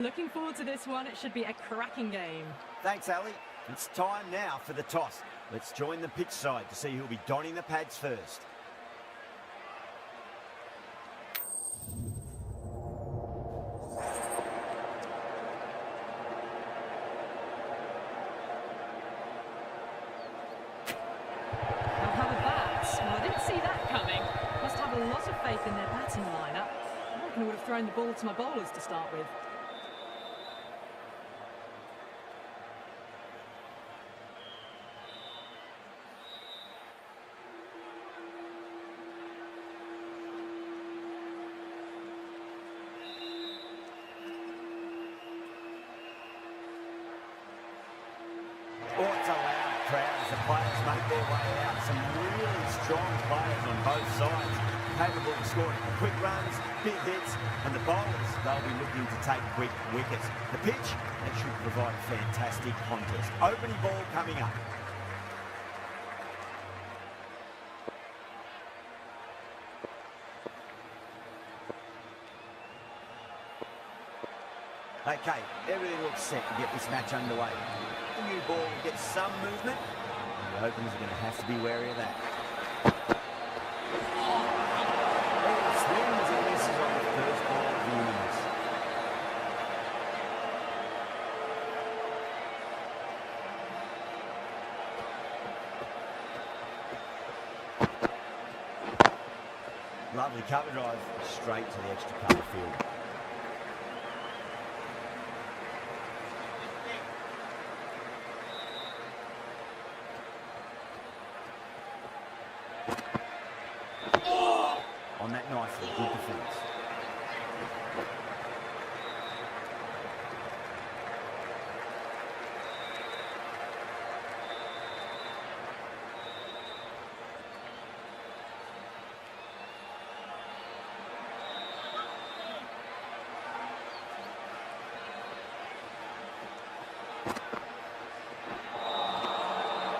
Looking forward to this one. It should be a cracking game. Thanks, Ali. It's time now for the toss. Let's join the pitch side to see who'll be donning the pads first. They'll have a bat. Well, I didn't see that coming. Must have a lot of faith in their batting lineup. I reckon I would have thrown the ball to my bowlers to start with. Oh, it's a loud crowd as the players make their way out. Some really strong players on both sides, capable of scoring quick runs, big hits, and the bowlers, they'll be looking to take quick wickets. The pitch, it should provide a fantastic contest. Opening ball coming up. Okay, everything looks set to get this match underway. The new ball gets some movement. The openers are going to have to be wary of that. He swings and misses on the first ball of the innings. Lovely cover drive straight to the extra cover field. On that nicely, good defence.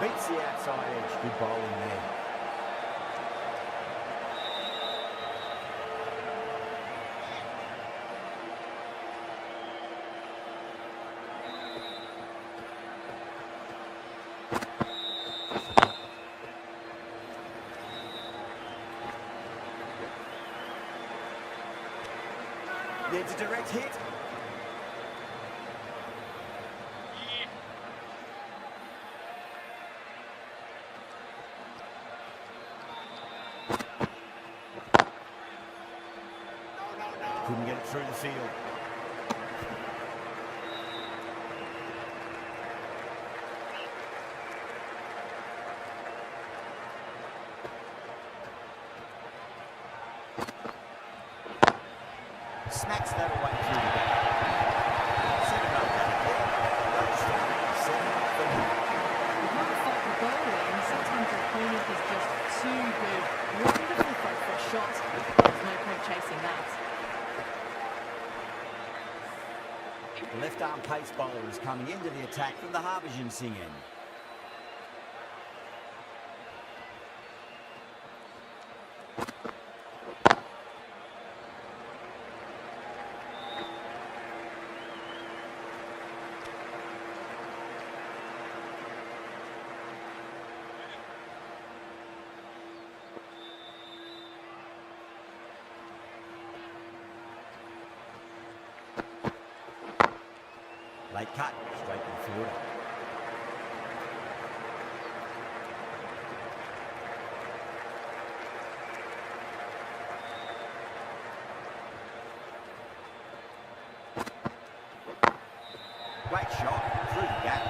Beats the outside edge, good bowling there. There's a direct hit. Couldn't get it through the field. Smacks that away through the back. 7 up down there. Rajasthan 7 up for him. You can't fault the bowling. Sometimes the opponent is just too good. Wonderful throw for a shot. There's no point chasing that. The left arm pace bowler is coming into the attack from the Harbhajan Singh end. Late cut, straight to the fielder. Great shot through the gap.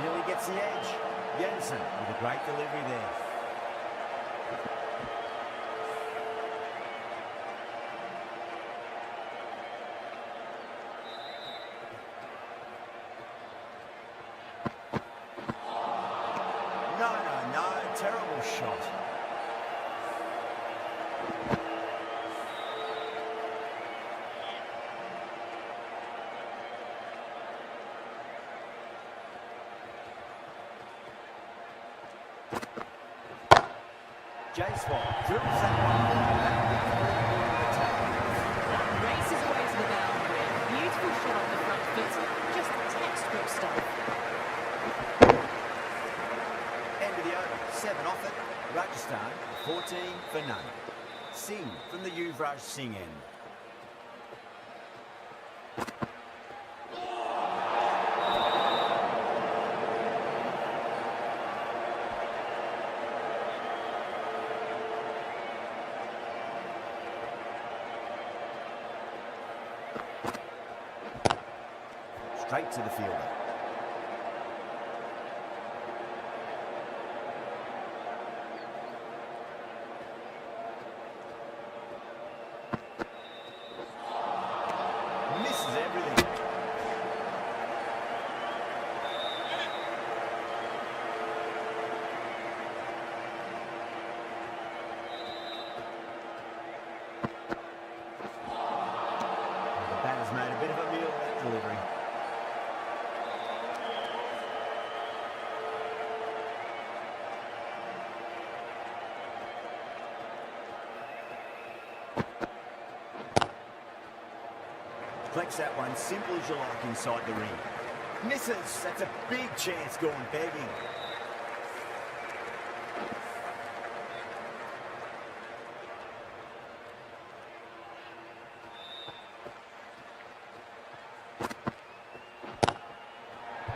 Nearly gets the edge. Jensen with a great delivery there. No, terrible shot. Jaiswal drills that one away. That'll be the ball in the attack. That races away to the boundary. Beautiful shot off the front foot. Just textbook stuff. End of the over. 7 off it. Rajasthan 14 for none. Singh from the Yuvraj Singh end. Straight to the fielder. Misses everything. The batter's made a bit of a meal of that delivery. Flex that one, simple as you like inside the ring. Misses, that's a big chance going begging.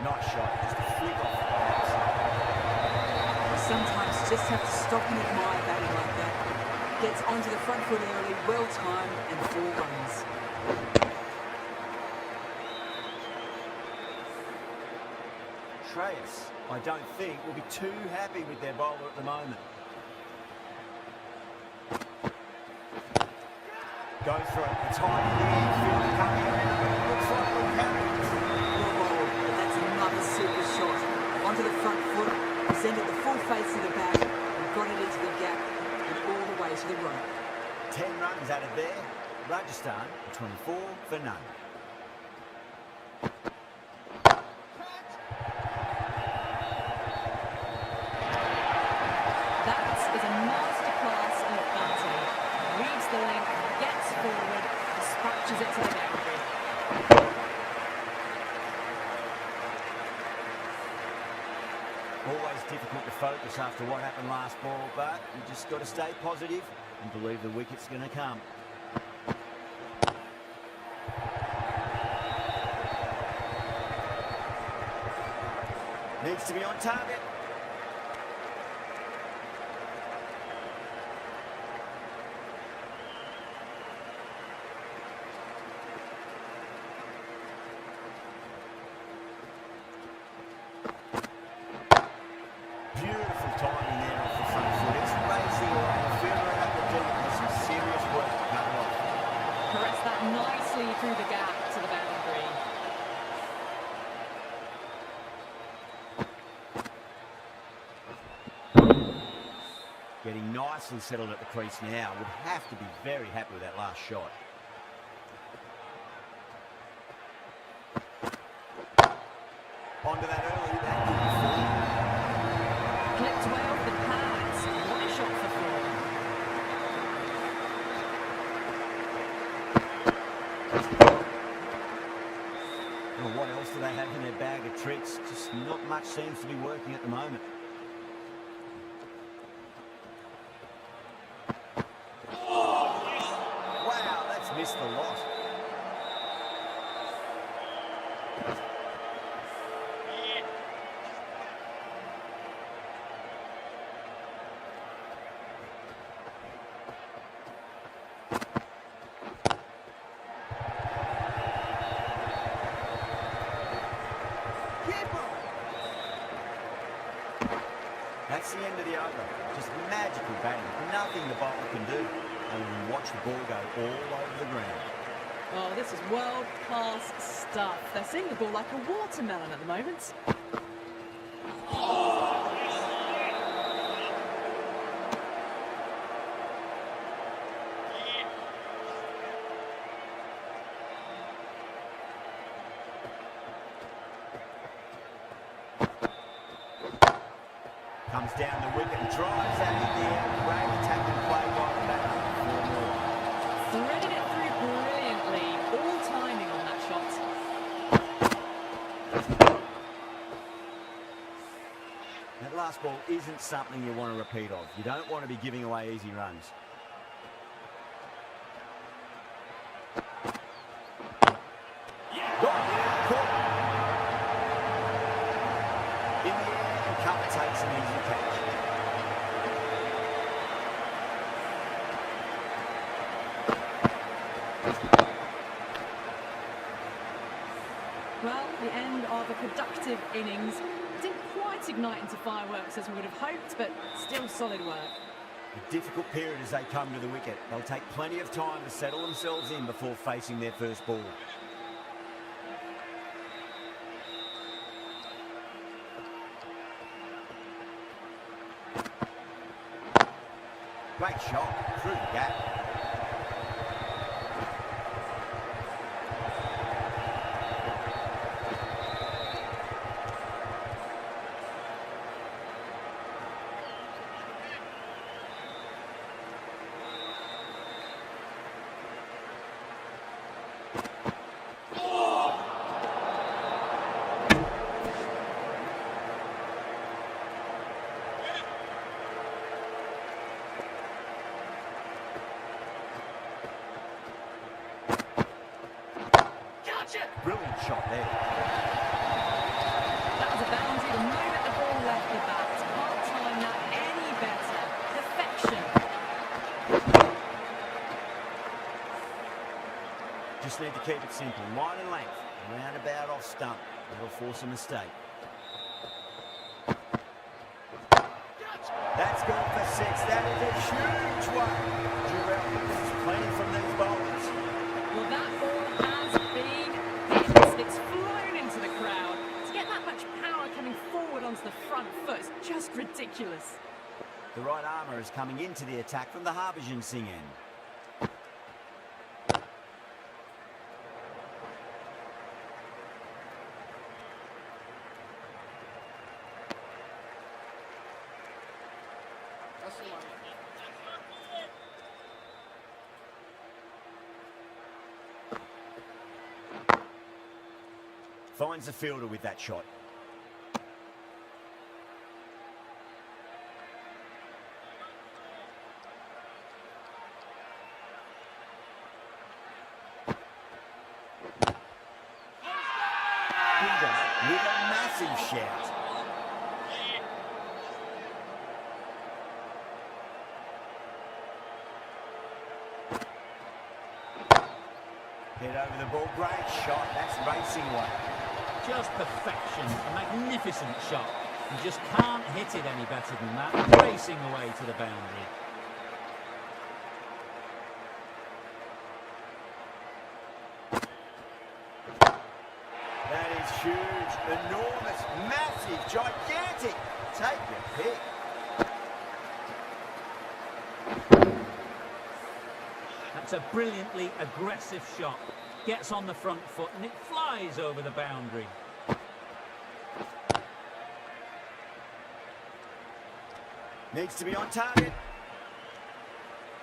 Nice shot, just a flick off the outside. Sometimes you just have to stop and admire batting like that. Gets onto the front foot early, well timed, and 4 runs. Shreyas, I don't think, will be too happy with their bowler at the moment. Goes for it, the time in the infield coming around, looks like we'll carry it. Well bowled, but that's another super shot. Onto the front foot, presented the full face of the bat, and got it into the gap, and all the way to the rope. 10 runs out of there. Rajasthan 24 for none. That is a masterclass of batting. Reads the length, gets forward, dispatches it to the boundary. Always difficult to focus after what happened last ball, but you just got to stay positive and believe the wicket's going to come. Needs to be on target. Beautiful timing there off the front foot. It's racing away. The fielder at the deep has some serious work to cut it off. Caress that nicely through the gap to the boundary. Getting nicely settled at the crease now. Would have to be very happy with that last shot. Onto that early. That could be four. Clipped way off the pads. What a shot for 4. Well, what else do they have in their bag of tricks? Just not much seems to be working at the moment. Wow, that's missed the lot. That's the end of the over. Just magical batting. Nothing the bowler can do other than watch the ball go all over the ground. Oh, this is world-class stuff. They're seeing the ball like a watermelon at the moment. Comes comes down the wicket and drives that in the air. Great attacking play by the batter. 4 more. Threaded it through brilliantly. All timing on that shot. That last ball isn't something you want to repeat of. You don't want to be giving away easy runs. In the air, and Cutler takes an easy catch. Well, the end of a productive innings. Didn't quite ignite into fireworks as we would have hoped, but still solid work. A difficult period as they come to the wicket. They'll take plenty of time to settle themselves in before facing their first ball. Great shot through the gap. Brilliant shot there. That was a boundary the moment the ball left the bat. Can't time that any better. Perfection. Just need to keep it simple. Line and length. Roundabout off stump. That'll force a mistake. That's gone for 6. That is a huge one. Durrell, this is plenty from these bowlers. Well, that ball has been hit. It's flown into the crowd. To get that much power coming forward onto the front foot is just ridiculous. The right armour is coming into the attack from the Harbhajan Singh end. Finds the fielder with that shot. Fielder with a massive shout. Head over the ball. Great shot. That's racing away. Just perfection, a magnificent shot. You just can't hit it any better than that, racing away to the boundary. That is huge, enormous, massive, gigantic. Take your pick. That's a brilliantly aggressive shot. Gets on the front foot and it flies over the boundary. Needs to be on target.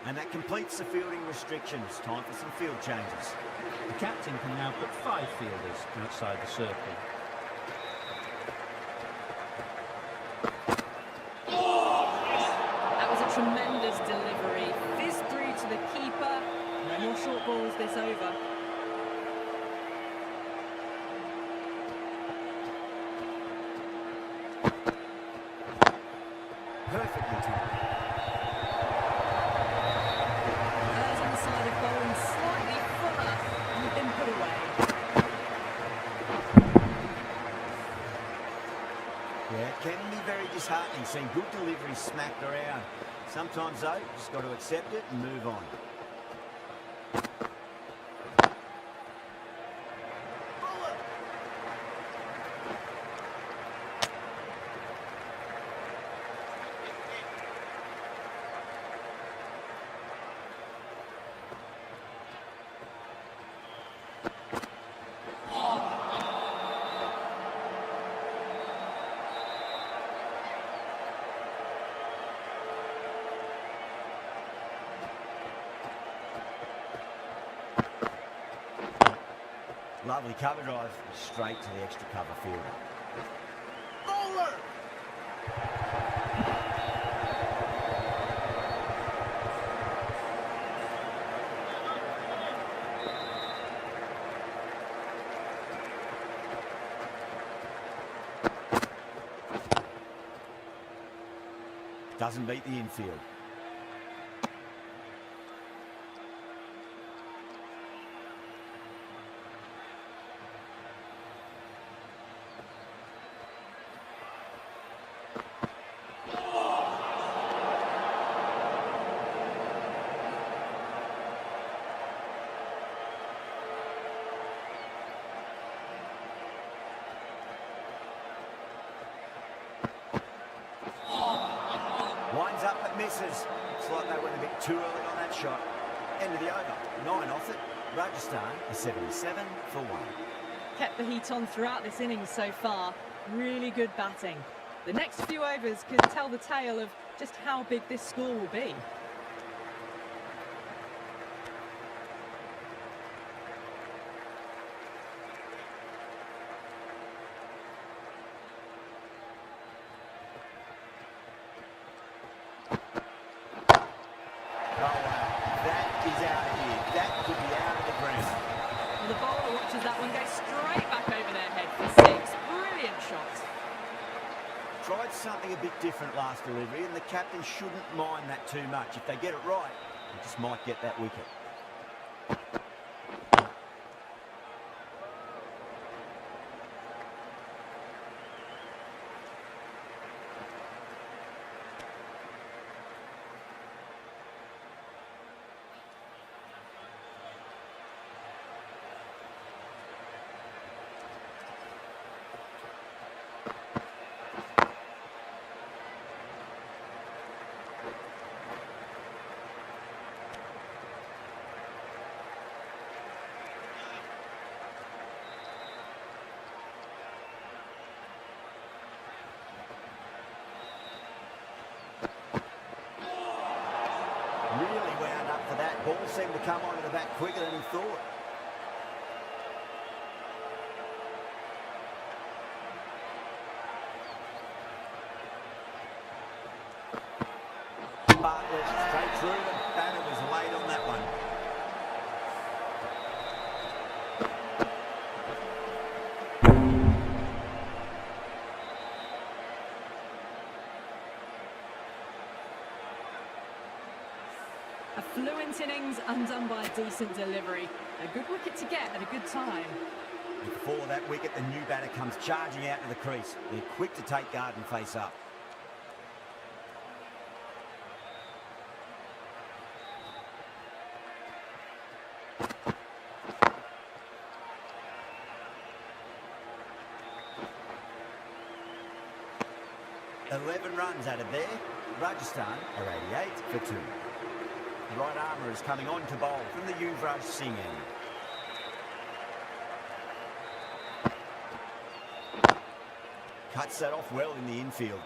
And that completes the fielding restrictions. Time for some field changes. The captain can now put 5 fielders outside the circle. That was a tremendous delivery. Fizzed through to the keeper. No more short balls this over. Perfectly timed. Errs on the side of bowling slightly fuller and been put away. Yeah, it can be very disheartening seeing good delivery smacked around. Sometimes, though, you just got to accept it and move on. Lovely cover drive, straight to the extra cover fielder. Bowler! Doesn't beat the infield. Winds up but misses. Looks like they went a bit too early on that shot. End of the over. 9 off it. Rajasthan is 77 for 1. Kept the heat on throughout this innings so far. Really good batting. The next few overs could tell the tale of just how big this score will be. The bowler watches that one go straight back over their head for 6. Brilliant shot. Tried something a bit different last delivery, and the captain shouldn't mind that too much. If they get it right, they just might get that wicket. Really wound up for that. Ball seemed to come onto the bat quicker than he thought. Bartlett straight through. The batter was late on that one. A fluent innings undone by a decent delivery. A good wicket to get at a good time. Before that wicket, the new batter comes charging out to the crease. They're quick to take guard and face up. "11 runs out of there. Rajasthan are 88 for 2. The right armour is coming on to bowl from the Yuvraj Singh end. Cuts that off well in the infield.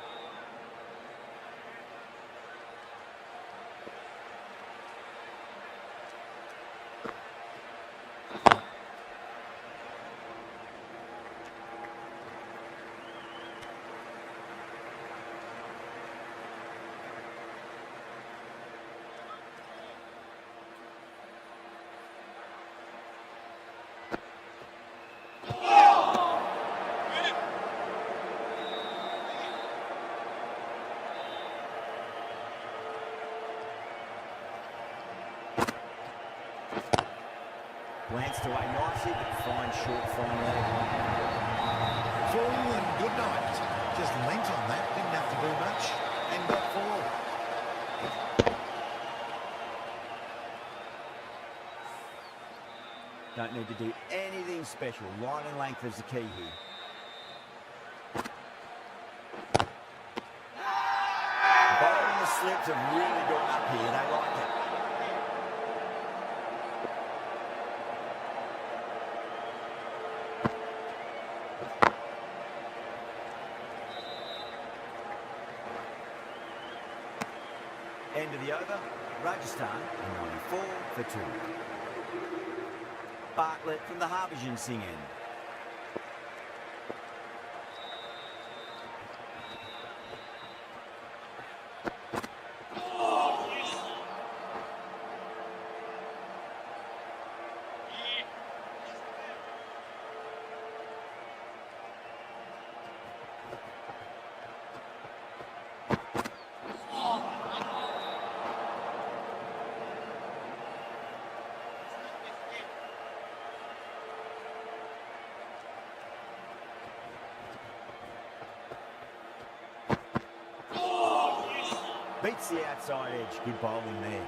Glanced away nicely, but fine short, fine leg. Full and good night. Just lent on that, didn't have to do much, and got 4. Don't need to do anything special. Line and length is the key here. Bowling the slips have really gone up here. They like it. End of the over. Rajasthan are 94 for 2. Bartlett from the Harbhajan Singh end. Beats the outside edge. Good bowling there.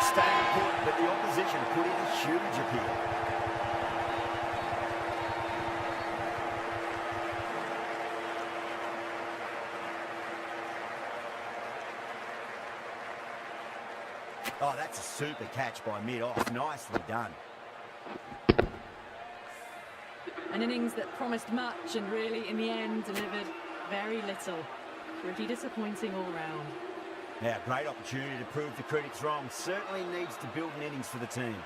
Staying put, but the opposition put in a huge appeal. Oh, that's a super catch by mid-off. Nicely done. An innings that promised much and really, in the end, delivered very little. Pretty disappointing all round. Now, great opportunity to prove the critics wrong. Certainly needs to build an innings for the team.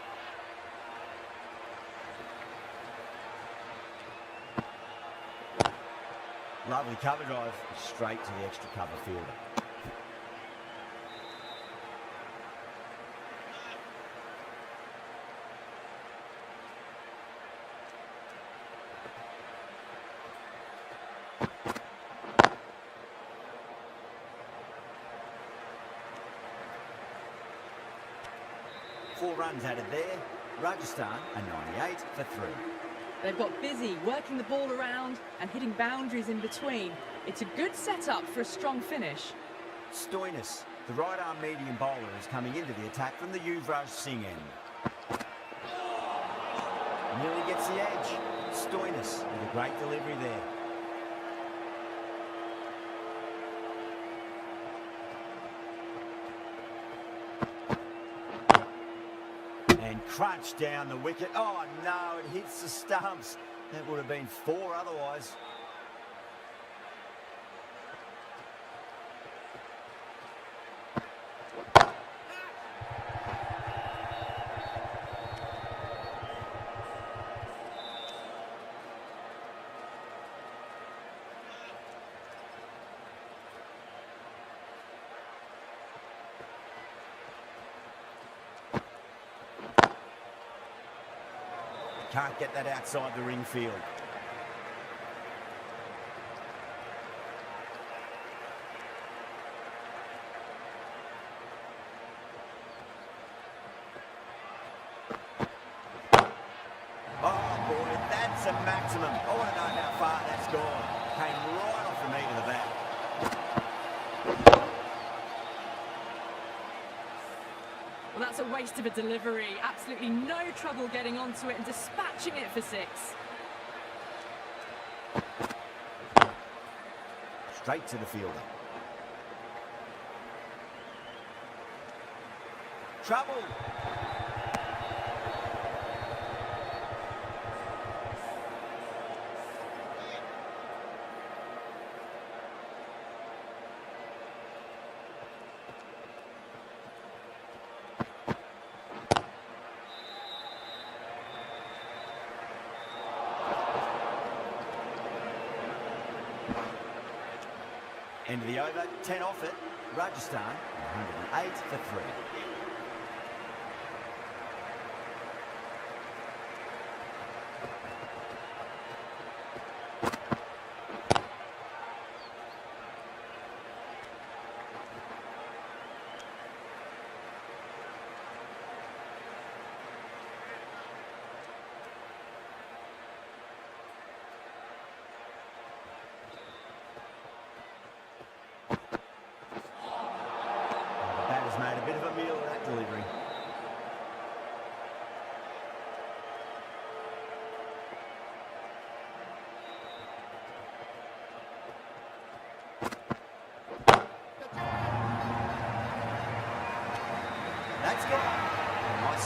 Lovely cover drive, straight to the extra cover fielder. Four runs added there. Rajasthan a 98 for 3. They've got busy working the ball around and hitting boundaries in between. It's a good setup for a strong finish. Stoinis, the right arm medium bowler, is coming into the attack from the Yuvraj Singh end. Nearly gets the edge. Stoinis with a great delivery there. And crunch down the wicket. Oh no, it hits the stumps. That would have been 4 otherwise. Can't get that outside the ring field. Oh boy, that's a maximum. I want to know how far that's gone. Came right off the meat of the bat. Well, that's a waste of a delivery. Absolutely no trouble getting onto it and dispatching it for 6. Straight to the fielder. Trouble. End of the over, 10 off it. Rajasthan, 108 for 3.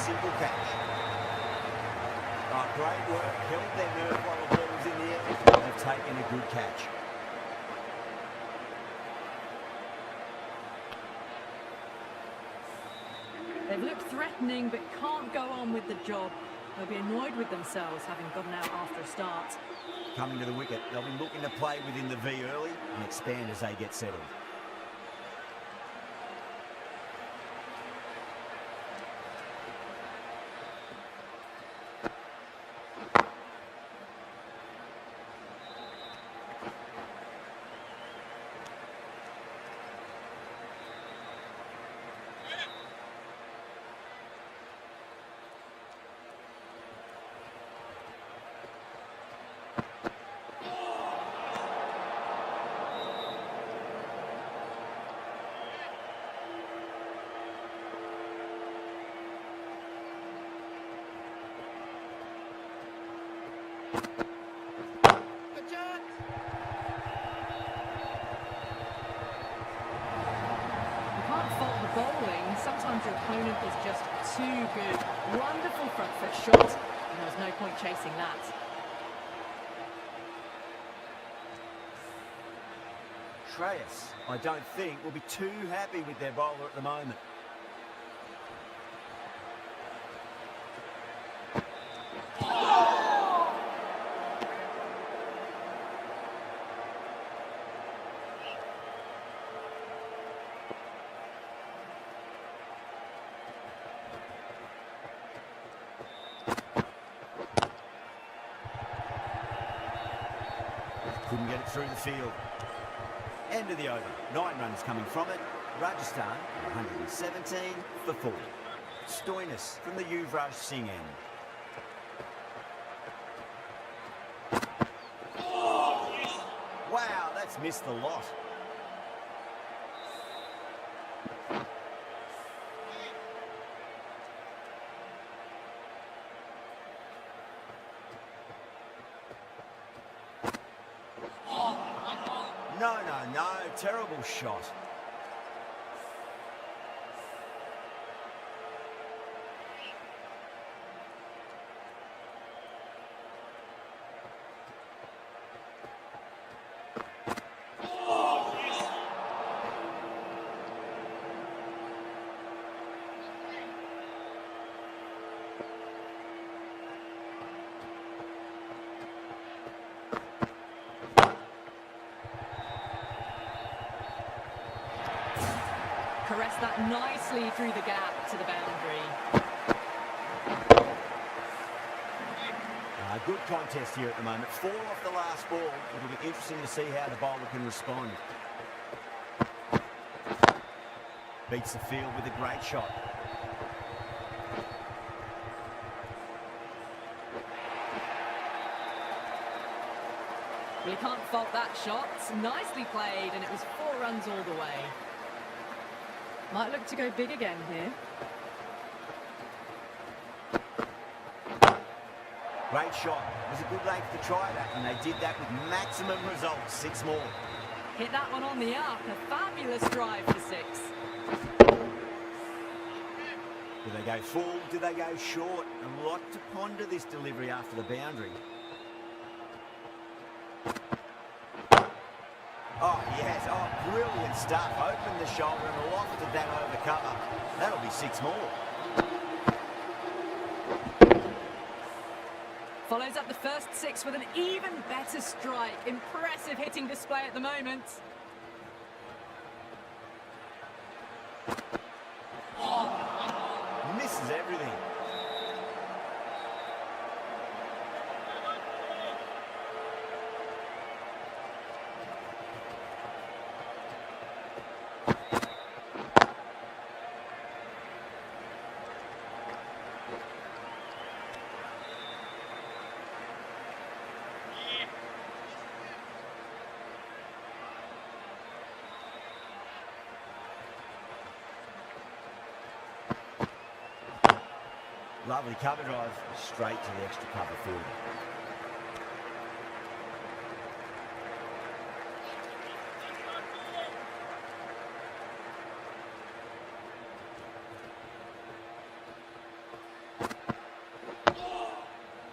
simple catch. Oh, great work. Held their nerve while the ball was in the air. They've taken a good catch. They've looked threatening but can't go on with the job. They'll be annoyed with themselves having gotten out after a start. Coming to the wicket, they'll be looking to play within the V early and expand as they get settled. Bowling, sometimes your opponent is just too good. Wonderful front foot shot, and there was no point chasing that. Shreyas, I don't think, will be too happy with their bowler at the moment. Couldn't get it through the field. End of the over. 9 runs coming from it. Rajasthan, 117 for 40. Stoinis from the Yuvraj Singh end. Wow, that's missed the lot. No, terrible shot. Caress that nicely through the gap to the boundary. Good contest here at the moment. 4 off the last ball. It'll be interesting to see how the bowler can respond. Beats the field with a great shot. Well, you can't fault that shot. Nicely played, and it was 4 runs all the way. Might look to go big again here. Great shot. It was a good length to try that, and they did that with maximum results. 6 more. Hit that one on the up. A fabulous drive for 6. Do they go full? Do they go short? A lot to ponder this delivery after the boundary. Oh, yes. Oh, brilliant stuff. Opened the shoulder and lofted that over cover. That'll be 6 more. Follows up the first 6 with an even better strike. Impressive hitting display at the moment. Misses everything. Lovely cover drive straight to the extra cover field.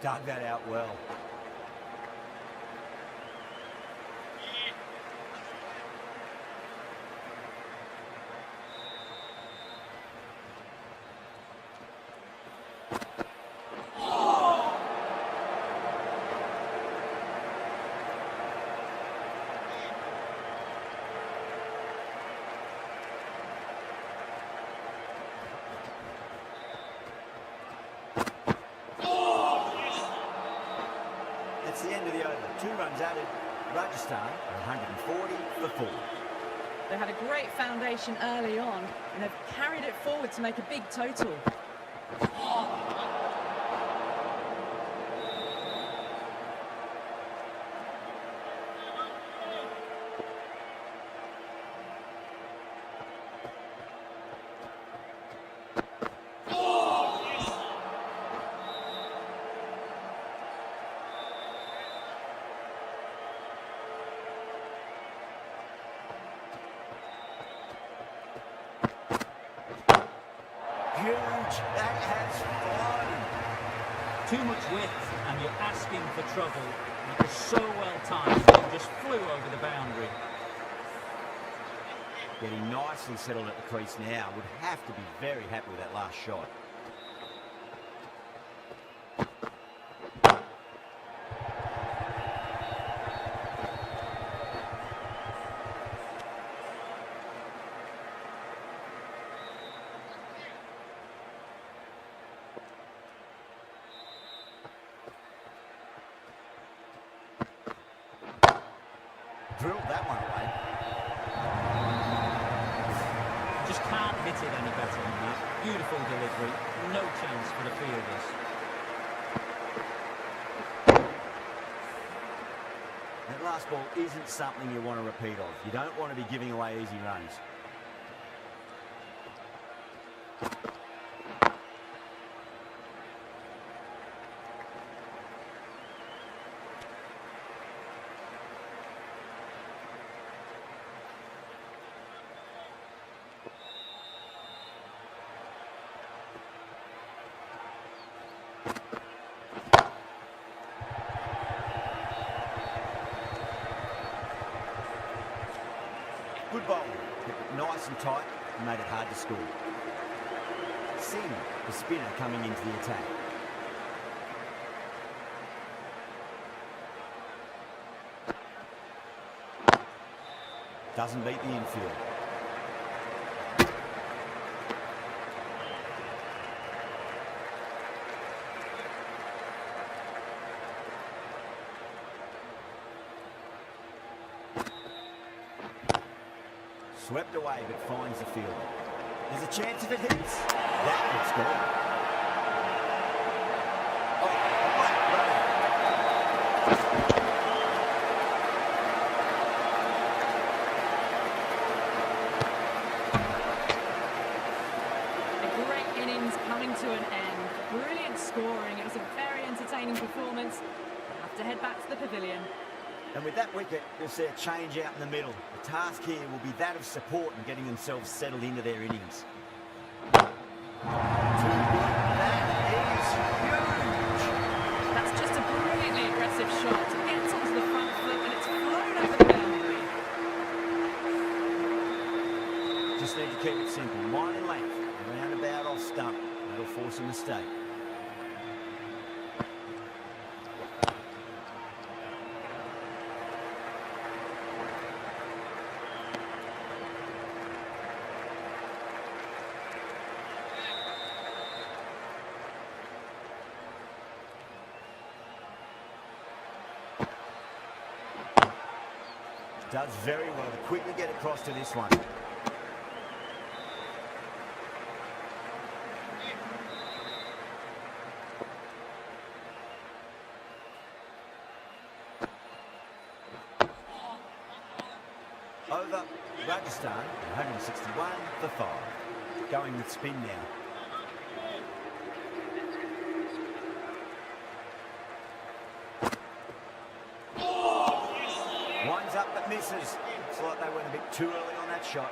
Dug that out well. That's the end of the over. 2 runs added. Rajasthan are 140 for 4. They had a great foundation early on, and they've carried it forward to make a big total. Huge. That has flown. Too much width, and you're asking for trouble. It was so well timed, it just flew over the boundary. Getting nicely settled at the crease now. Would have to be very happy with that last shot. Drilled that one away. Just can't hit it any better than that. Beautiful delivery. No chance for the fielders. That last ball isn't something you want to repeat of. You don't want to be giving away easy runs. Good bowling. Kept it nice and tight and made it hard to score. Singh, the spinner, coming into the attack. Doesn't beat the infield. Swept away, but finds the fielder. There's a chance if it hits. That would score. Oh, great A great innings coming to an end. Brilliant scoring. It was a very entertaining performance. We'll have to head back to the pavilion. And with that wicket, you'll see a change out in the middle. The task here will be that of support and getting themselves settled into their innings. Too good. That is huge. That's just a brilliantly aggressive shot. It gets onto the front foot and it's flown over the boundary. Just need to keep it simple. Line and length. Roundabout off stump. That'll force a mistake. Does very well to quickly get across to this one. Over Rajasthan, 161 for 5. Going with spin now. Winds up but misses. Looks like they went a bit too early on that shot.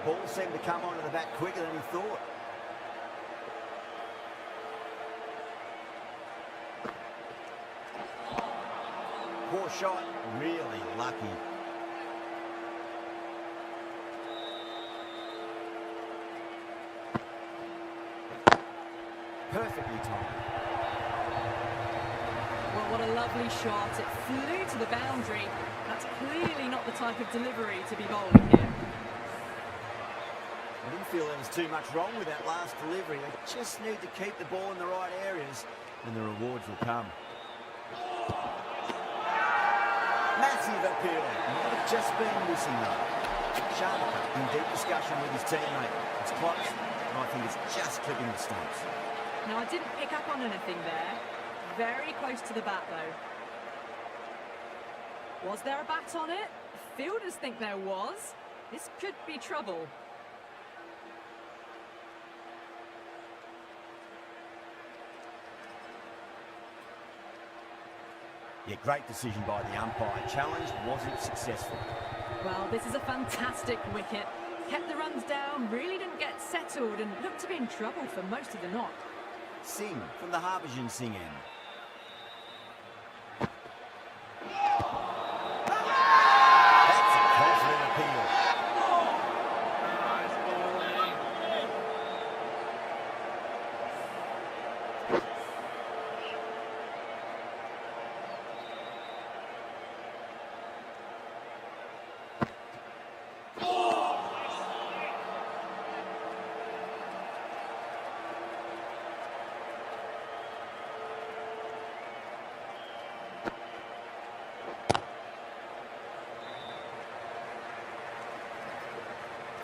ball seemed to come onto the bat quicker than he thought. Poor shot, really lucky. Perfectly timed. Well, what a lovely shot. It flew to the boundary. That's clearly not the type of delivery to be bowling here. I didn't feel there was too much wrong with that last delivery. They just need to keep the ball in the right areas and the rewards will come. Massive appeal. Might have just been missing though. Sharma in deep discussion with his teammate. It's close, and I think it's just clipping the stumps. Now, I didn't pick up on anything there. Very close to the bat, though. Was there a bat on it? Fielders think there was. This could be trouble. Yeah, great decision by the umpire. Challenge wasn't successful. Well, this is a fantastic wicket. Kept the runs down, really didn't get settled, and looked to be in trouble for most of the knock. Singh from the Harbhajan Singh end. That's a confident appeal.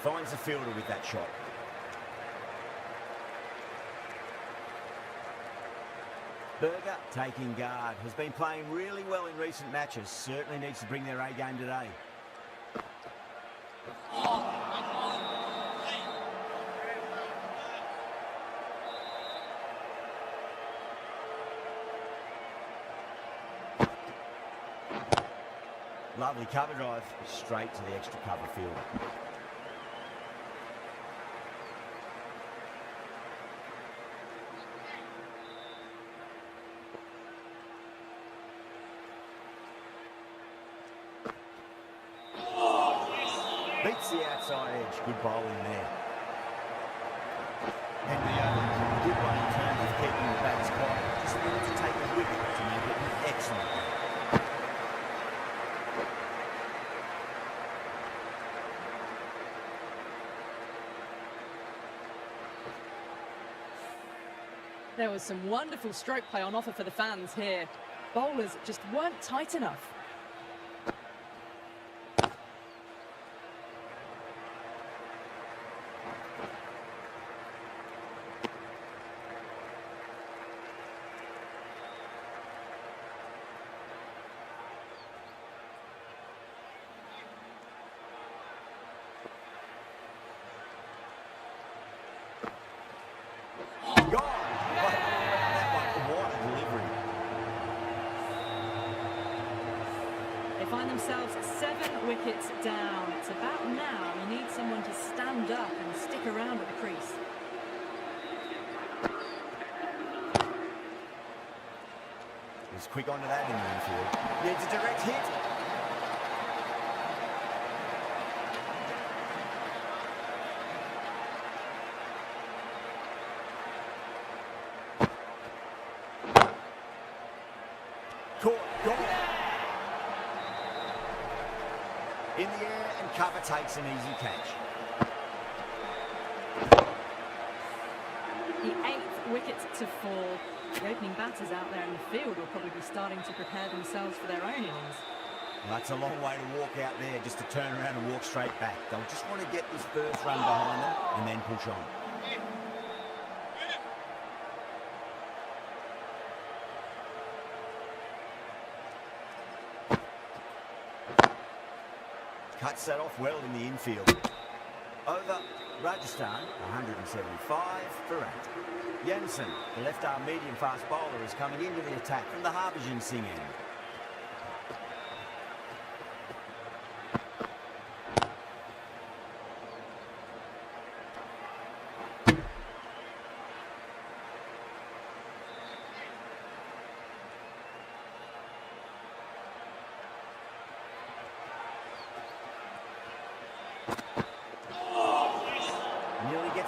Finds the fielder with that shot. Berger taking guard. Has been playing really well in recent matches. Certainly needs to bring their A game today. Lovely cover drive, straight to the extra cover field. Beats the outside edge. Good bowling there. Henry Owen, good one in terms of keeping the bats quiet. Just needed to take a wicket to make it an excellent game. There was some wonderful stroke play on offer for the fans here. Bowlers just weren't tight enough. They find themselves 7 wickets down. It's about now you need someone to stand up and stick around at the crease. He's quick onto that in the infield. Needs a direct hit. Caught, gone. In the air and cover takes an easy catch. The 8th wicket to fall. The opening batters out there in the field will probably be starting to prepare themselves for their own innings. Well, that's a long way to walk out there just to turn around and walk straight back. They'll just want to get this first run behind them and then push on. Cuts that off well in the infield. Over Rajasthan, 175 for 8. Jensen, the left-arm medium-fast bowler, is coming into the attack from the Harbhajan Singh end.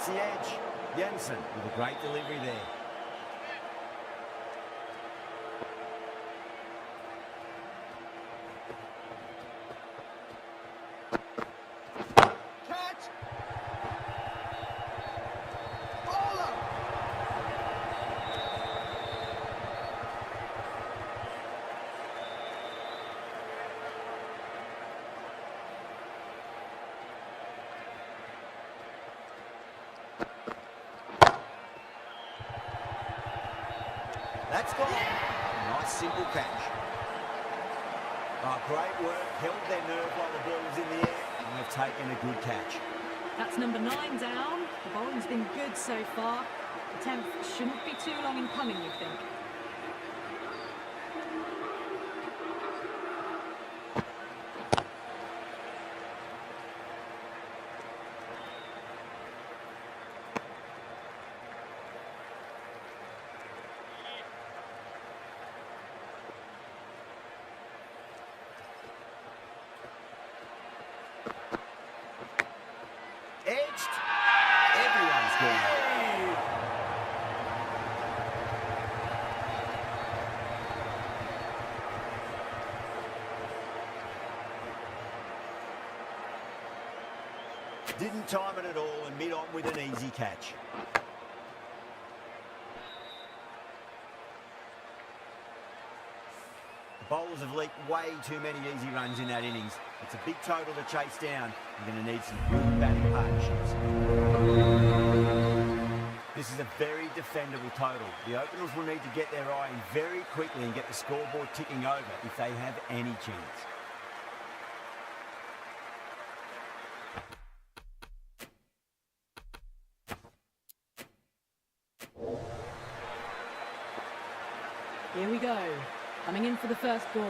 gets the edge. Jensen with a great delivery there. Catch! Bowler! That's gone. Nice simple catch. Oh, great work. Held their nerve while the ball was in the air, and they've taken a good catch. That's number 9 down. The bowling's been good so far. The 10th shouldn't be too long in coming, you'd think. Edged. Everyone's gone. Didn't time it at all and mid-on with an easy catch. The bowlers have leaked way too many easy runs in that innings. It's a big total to chase down. You're going to need some good batting partnerships. This is a very defendable total. The openers will need to get their eye in very quickly and get the scoreboard ticking over if they have any chance. Here we go. Coming in for the first ball.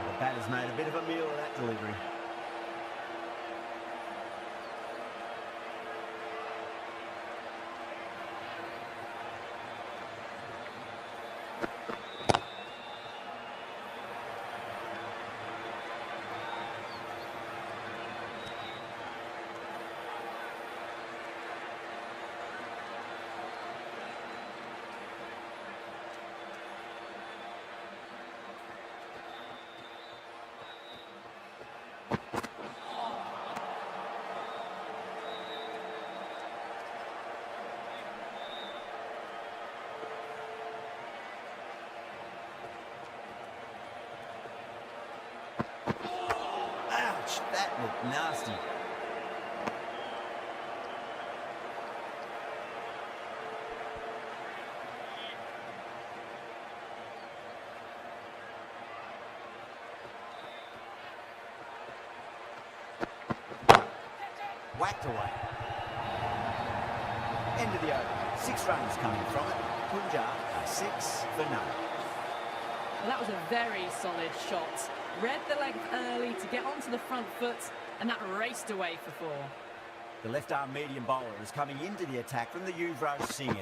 The batter's made a bit of a meal of that delivery. Ouch, that looked nasty. Whacked away. End of the over. 6 runs coming from it. Punjab are 6 for none. Well, that was a very solid shot. Read the length early to get onto the front foot, and that raced away for 4. The left-arm medium bowler is coming into the attack from the Yuvraj Singh end.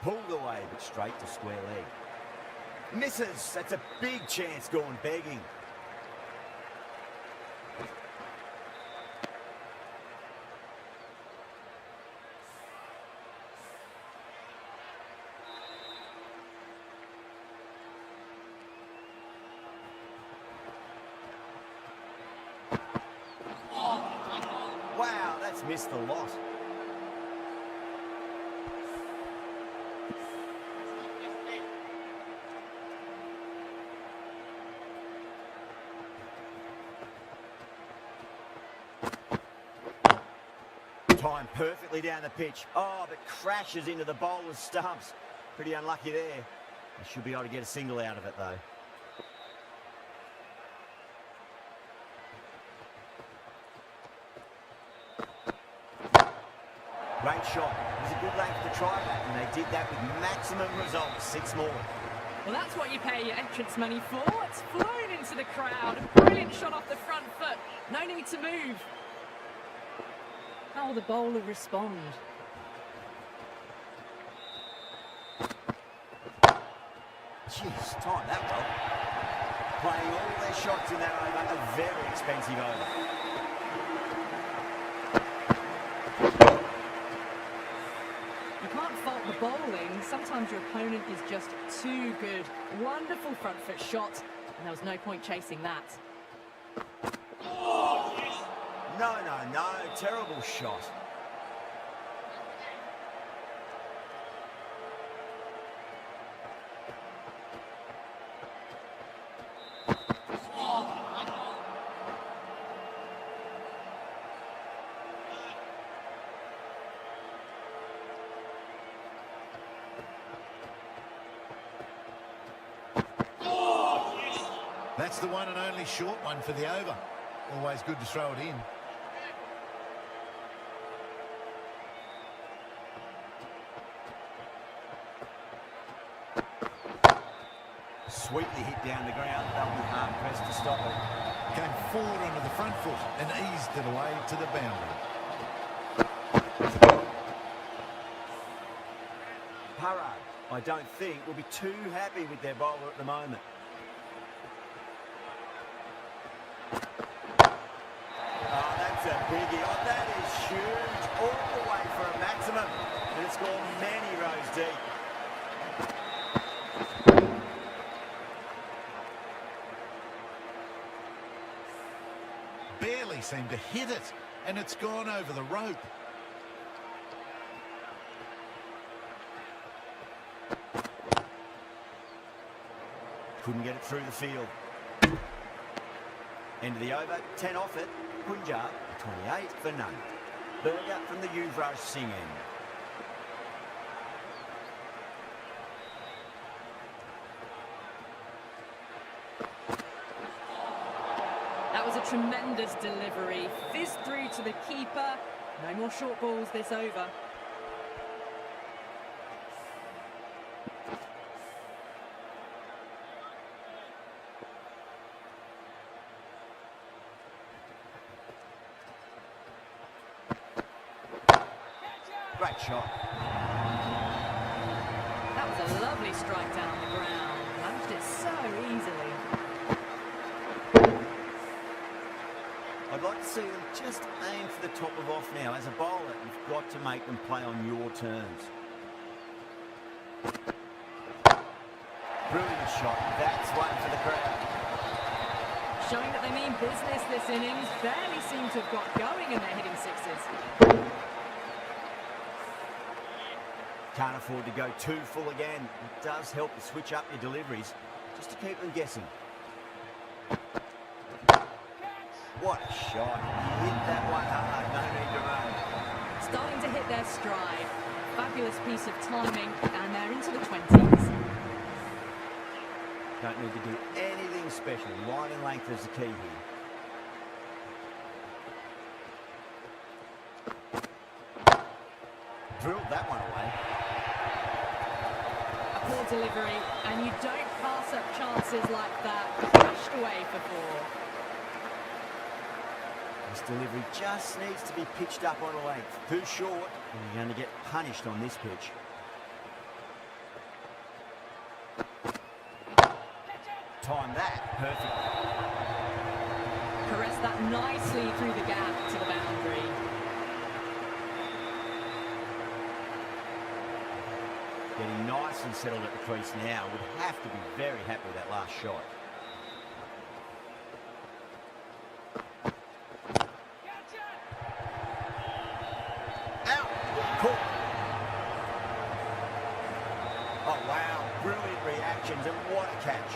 Pulled away, but straight to square leg. Misses. That's a big chance gone begging. Wow, that's missed the lot. Timed perfectly down the pitch. Oh, but crashes into the bowler's stumps. Pretty unlucky there. They should be able to get a single out of it, though. Great shot. It was a good length to try that, and they did that with maximum results. 6 more. Well, that's what you pay your entrance money for. It's flown into the crowd. A brilliant shot off the front foot. No need to move. How will the bowler respond? Jeez, time that well. Playing all their shots in that over, a very expensive over. You can't fault the bowling. Sometimes your opponent is just too good. Wonderful front foot shot, and there was no point chasing that. No, terrible shot. That's the one and only short one for the over. Always good to throw it in. Sweetly hit down the ground. They'll be hard pressed to stop it. Came forward onto the front foot and eased it away to the boundary. Parrard, I don't think, will be too happy with their bowler at the moment. Oh, that's a biggie. Oh, that is huge. All the way for a maximum. And it's gone many rows deep. Barely seemed to hit it, and it's gone over the rope. Couldn't get it through the field. End of the over, 10 off it. Punjab, 28 for none. Burger from the Yuvraj Singh end. That was a tremendous delivery. Fizzed through to the keeper. No more short balls this over. Great shot. That was a lovely strike down the ground. Managed it so easily. I'd like to see them just aim for the top of off now. As a bowler, you've got to make them play on your terms. Brilliant shot. That's one for the crowd. Showing that they mean business this innings. Barely seem to have got going and they're hitting sixes. Can't afford to go too full again. It does help to switch up your deliveries, just to keep them guessing. What a shot. He hit that one hard. No need to run. Starting to hit their stride. Fabulous piece of timing, and they're into the 20s. Don't need to do anything special. Line and length is the key here. Drilled that one away. A poor delivery, and you don't pass up chances like that. Crashed away for 4. This delivery just needs to be pitched up on a length. Too short, and you're going to get punished on this pitch. Time that perfectly. Caressed that nicely through the gap to the boundary. Getting nice and settled at the crease now. Would have to be very happy with that last shot. Out! Caught. Oh, wow. Brilliant reactions, and what a catch.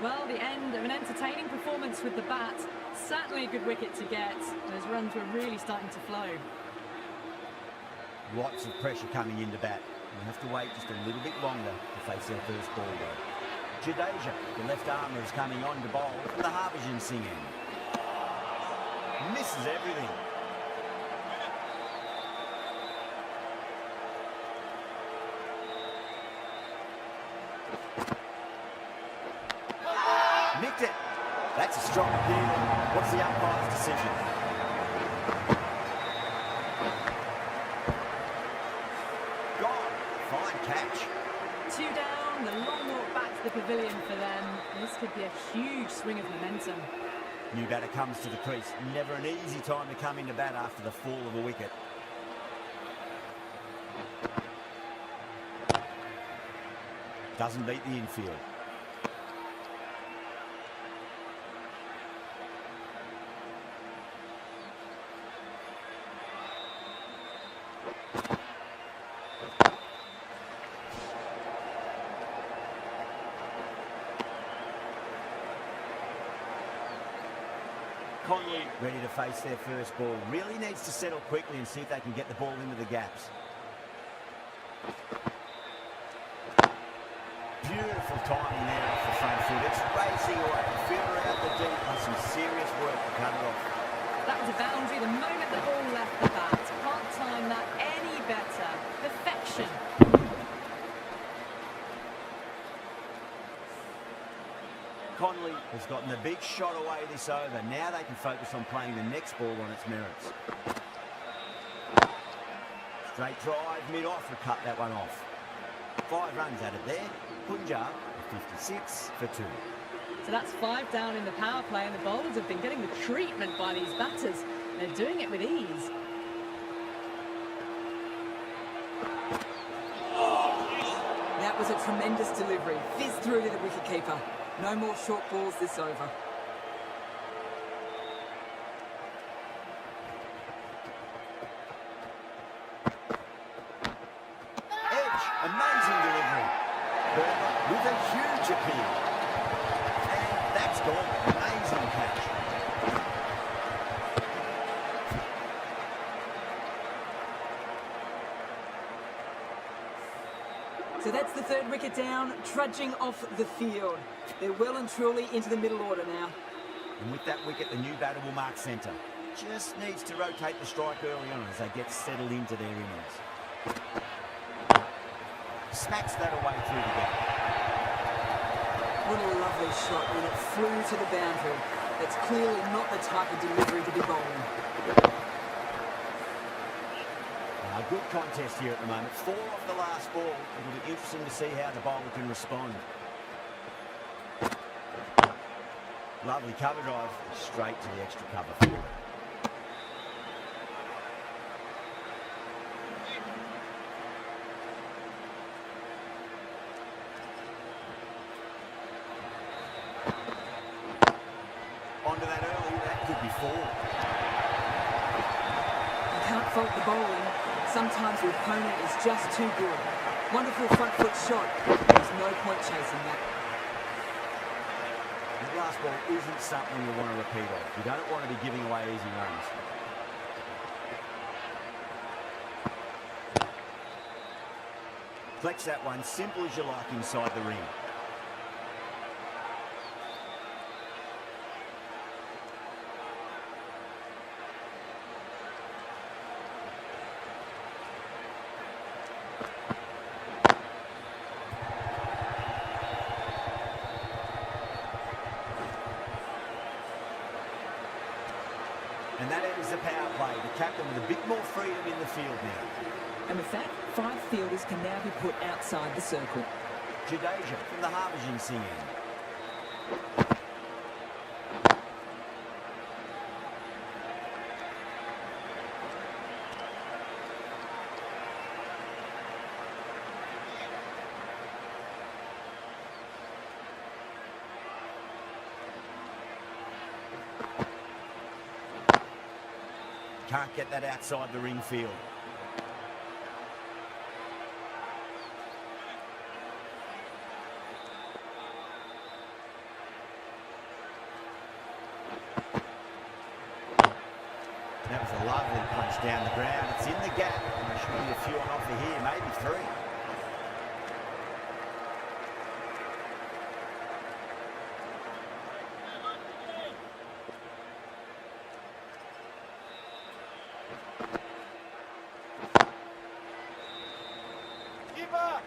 Well, the end of an entertaining performance with the bat. Certainly a good wicket to get. Those runs were really starting to flow. Lots of pressure coming into bat. We'll have to wait just a little bit longer to face their first ball though. Jadeja, the left armour, is coming on to bowl from the Harbhajan Singh end. Misses everything. Nicked it. That's a strong appeal. What's the umpire's decision? Gone. Fine catch. 2 down, the long walk back to the pavilion for them. This could be a huge swing of momentum. New batter comes to the crease. Never an easy time to come into bat after the fall of a wicket. Doesn't beat the infield. Conley ready to face their first ball. Really needs to settle quickly and see if they can get the ball into the gaps. Beautiful timing there off the front foot. It's racing away. The fielder out the deep with some serious work to cut it off. That was a boundary the moment the ball left the bat. Can't time that any better. Perfection. Conley has gotten the big shot away this over. Now they can focus on playing the next ball on its merits. Straight drive, mid-off, to cut that one off. 5 runs added there. Punjab, 56 for 2. So that's 5 down in the power play, and the bowlers have been getting the treatment by these batters. They're doing it with ease. That was a tremendous delivery. Fizzed through to the wicketkeeper. No more short balls this over. Edge, amazing delivery. Burger with a huge appeal. And that's gone. Amazing catch. So that's the 3rd wicket down, trudging off the field. They're well and truly into the middle order now. And with that wicket, the new batter will mark centre. Just needs to rotate the strike early on as they get settled into their innings. Smacks that away through the gap. What a lovely shot when it flew to the boundary. That's clearly not the type of delivery to be bowling. A good contest here at the moment. 4 off the last ball. It'll be interesting to see how the bowler can respond. Lovely cover drive, straight to the extra cover field. Onto that early, that could be 4. You can't fault the bowling. Sometimes the opponent is just too good. Wonderful front foot shot. There's no point chasing that. That last ball isn't something you want to repeat of. You don't want to be giving away easy runs. Flex that one, simple as you like inside the ring. And that ends the power play. The captain with a bit more freedom in the field now. And with that, 5 fielders can now be put outside the circle. Jadeja from the Harbhajan Singh end. Can't get that outside the ring field. That was a lovely punch down the ground. It's in the gap, and there should be a few on offer here, maybe 3. keeper.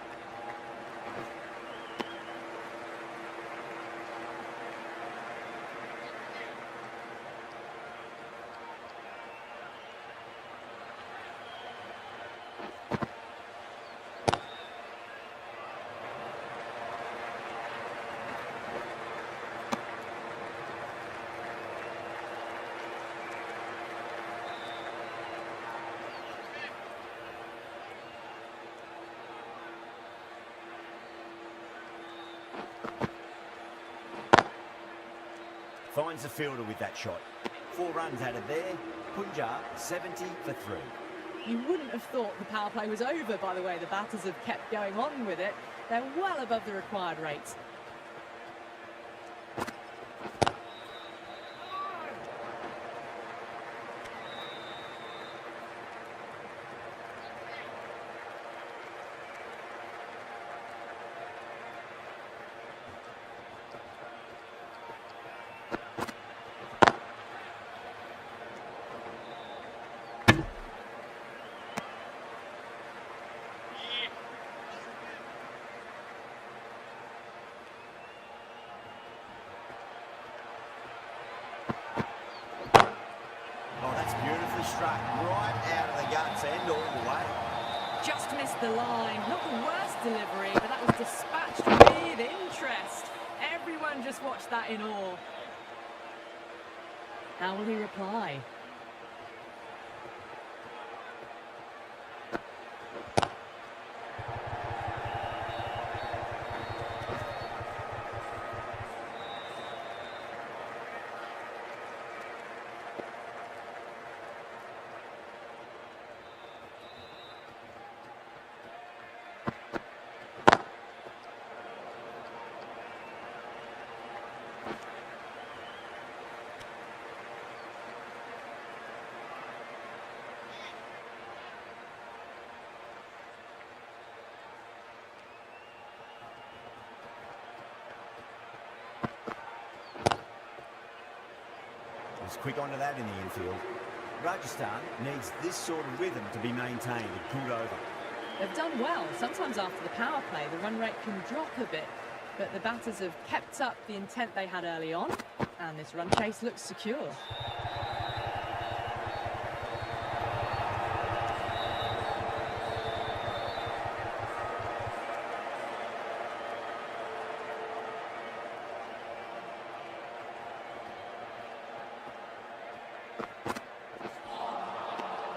Finds the fielder with that shot. 4 runs out of there. Punjab 70 for 3. You wouldn't have thought the power play was over by the way the batters have kept going on with it. They're well above the required rates. Oh, that's beautifully struck. Right out of the guts end all the way. Just missed the line. Not the worst delivery, but that was dispatched with interest. Everyone just watched that in awe. How will he reply? Was quick onto that in the infield. Rajasthan needs this sort of rhythm to be maintained. A good over. They've done well. Sometimes after the power play, the run rate can drop a bit, but the batters have kept up the intent they had early on, and this run chase looks secure.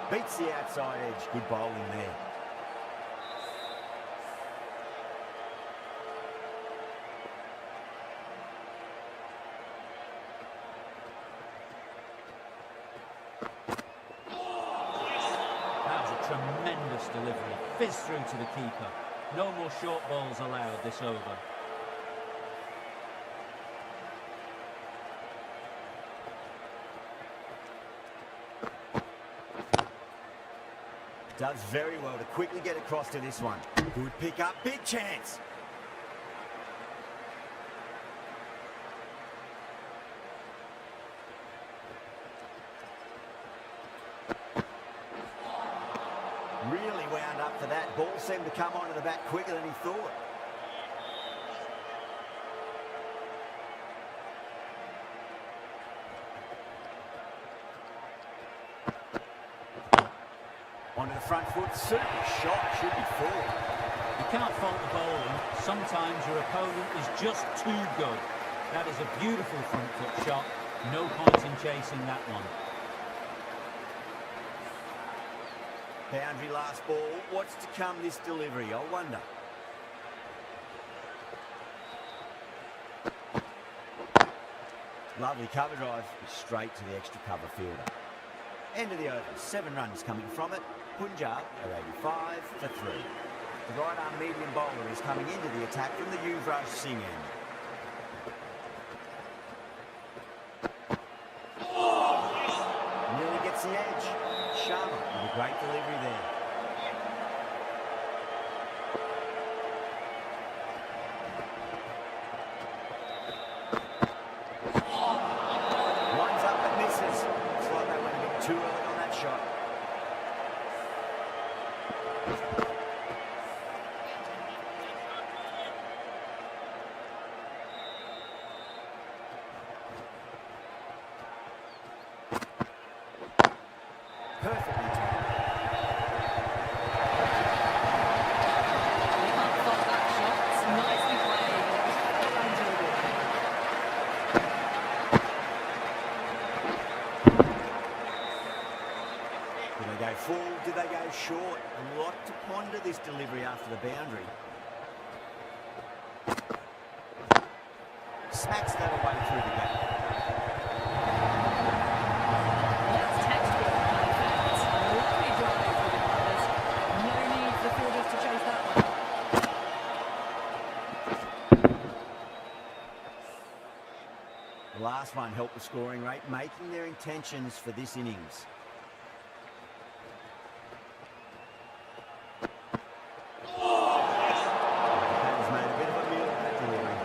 Beats the outside edge. Good bowling there. That was a tremendous delivery. Fizzed through to the keeper. No more short balls allowed this over. Does very well to quickly get across to this one. Good pick up. Big chance. Really wound up for that. Ball seemed to come onto the bat quicker than he thought. Onto the front foot. Super shot. Should be full. You can't fault the bowling. Sometimes your opponent is just too good. That is a beautiful front foot shot. No point in chasing that one. Boundary last ball. What's to come this delivery? I wonder. Lovely cover drive. Straight to the extra cover fielder. End of the over. 7 runs coming from it. Punjab are 85 for 3. The right arm medium bowler is coming into the attack from the Yuvraj Singh end. Nearly gets the edge. Sharma with a great delivery there. Lines up but misses. Looks like they went a bit too early on that shot. do they go short? A lot to ponder this delivery after the boundary. Smacks that away through the gap. That's textbook defense. Lovely drive for the covers. No need for the fielders to chase that one. The last one helped the scoring rate, making their intentions for this innings. Has made a bit of a meal of that delivery.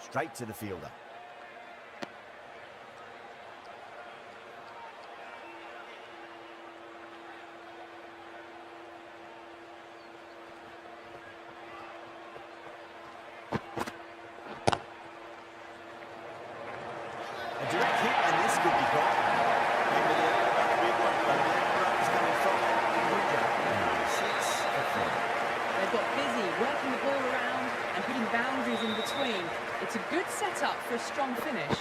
Straight to the fielder. A direct hit, and this could be gone. Into the other big one. The runs coming from Punjab. 6 for 3. They've got busy working the ball around and hitting boundaries in between. It's a good setup for a strong finish.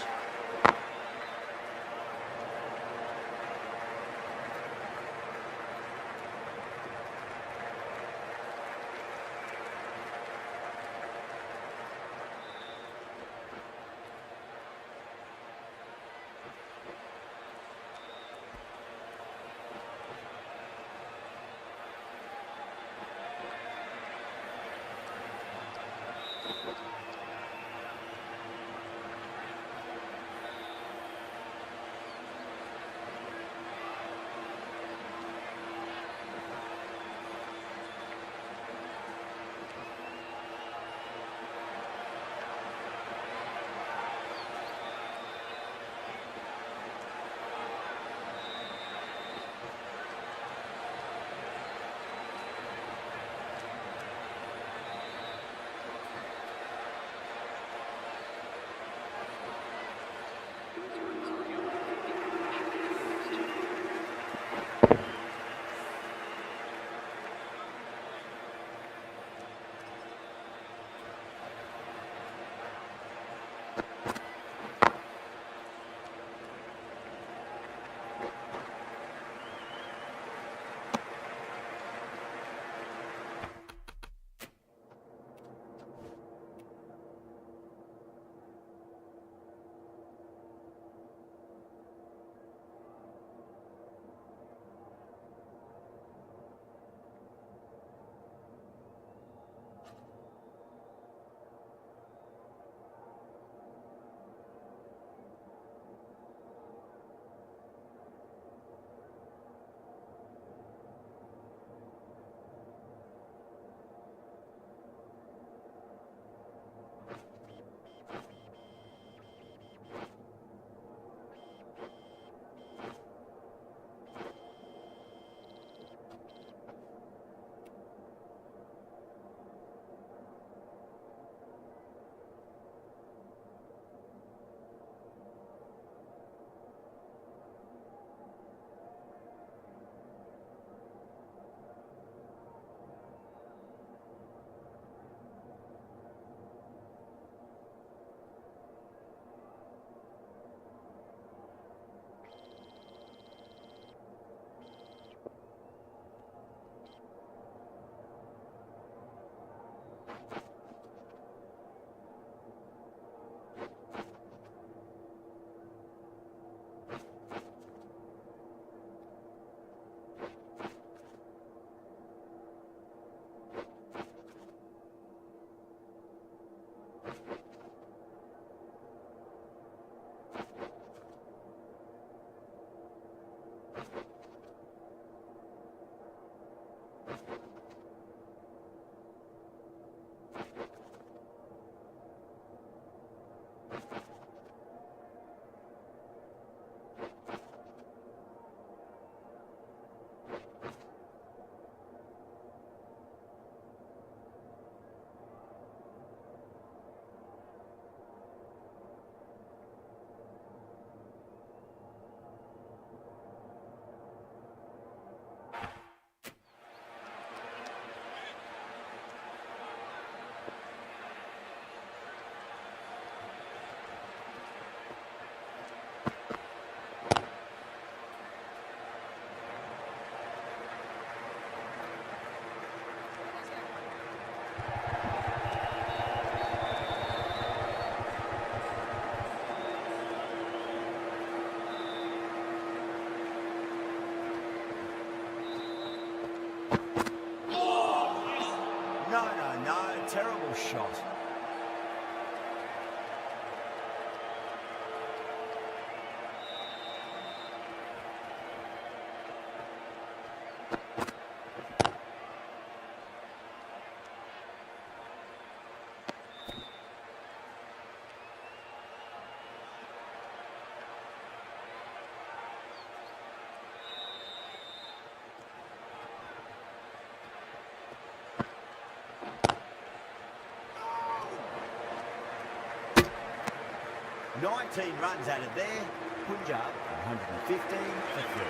terrible shot. $19 runs added there. Punjab, 115 for 3.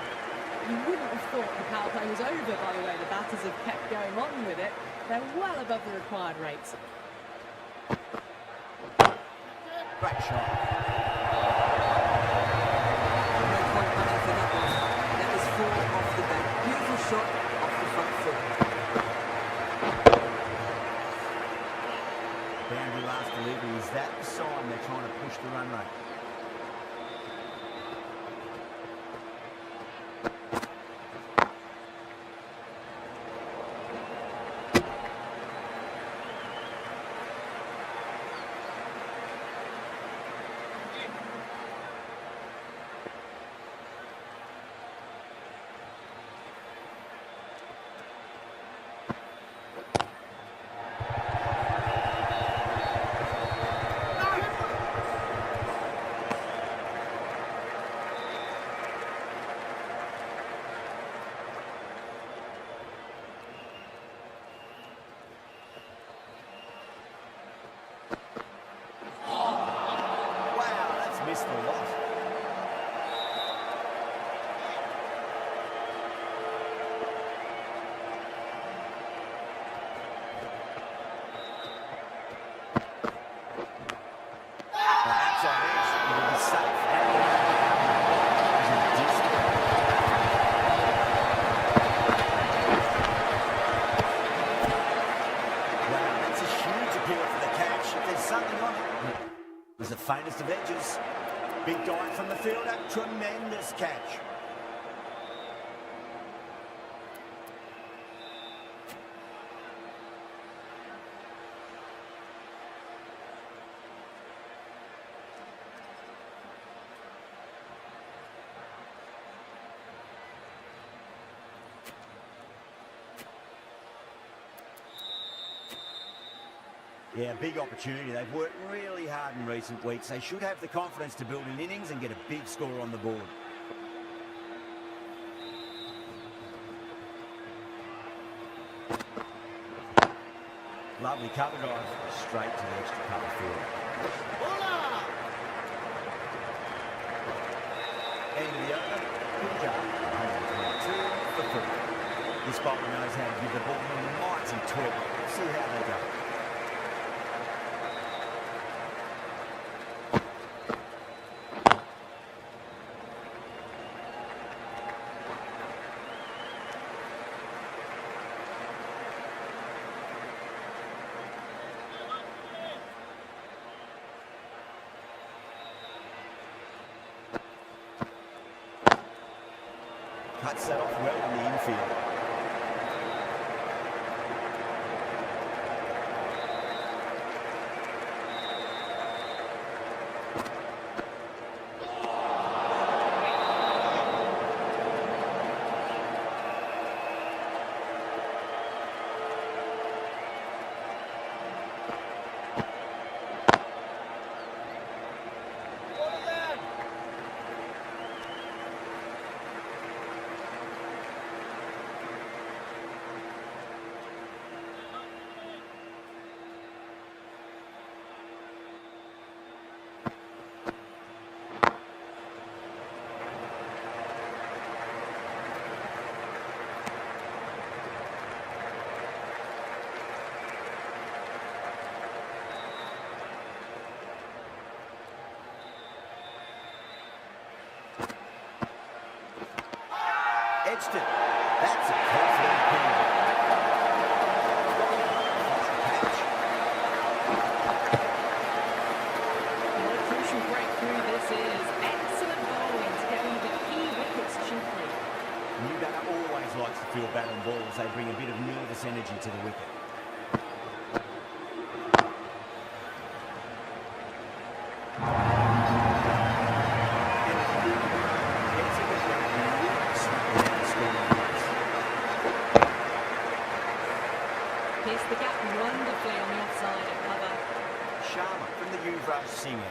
You wouldn't have thought the power play was over by the way the batters have kept going on with it. They're well above the required rates. Great shot. No point running for that one. That was 4 off the bat. Beautiful shot off the front foot. Boundary last delivery. Is that the sign they're trying to push the run rate? Missed a lot. That's on edge. It'll be safe. Wow, that's a huge appeal for the catch. If there's something on it, it was the faintest of edges. Big dive from the fielder, tremendous catch. Yeah, big opportunity. They've worked really hard in recent weeks. They should have the confidence to build an innings and get a big score on the board. Lovely cover drive, straight to the extra cover field. End of the over, Punjab, 122 for 4. This bowler knows how to give the ball a mighty twirl. Let's see how they go. Cuts that off well in the infield. Edged it. That's a confident opinion. Catch. What a crucial breakthrough this is. Excellent bowling to get one of the key wickets cheaply. New batter always likes to field bat on balls. They bring a bit of nervous energy to the wicket. Pierced the gap wonderfully on the offside at cover. Sharma from the Yuvraj Singh end.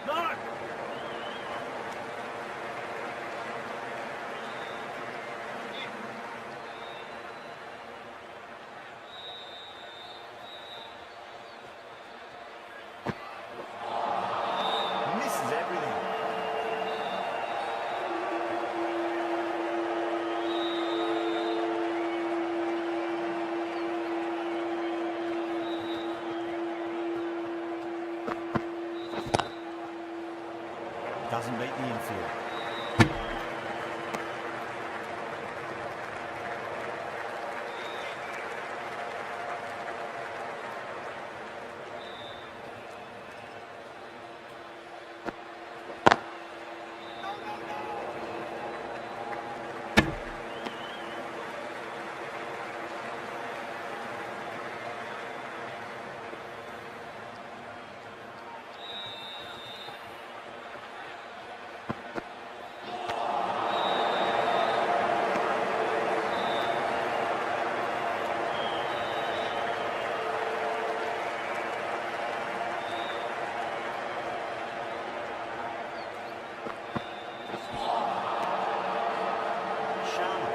No! Misses everything. Doesn't beat the infield.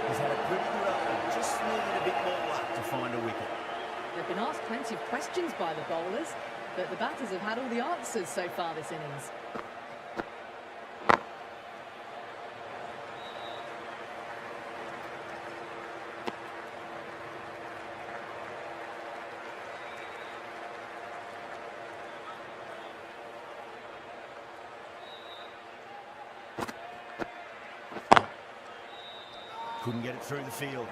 Has had a pretty good opening, just needed a bit more luck to find a wicket. They've been asked plenty of questions by the bowlers, but the batters have had all the answers so far this innings. Couldn't get it through the field.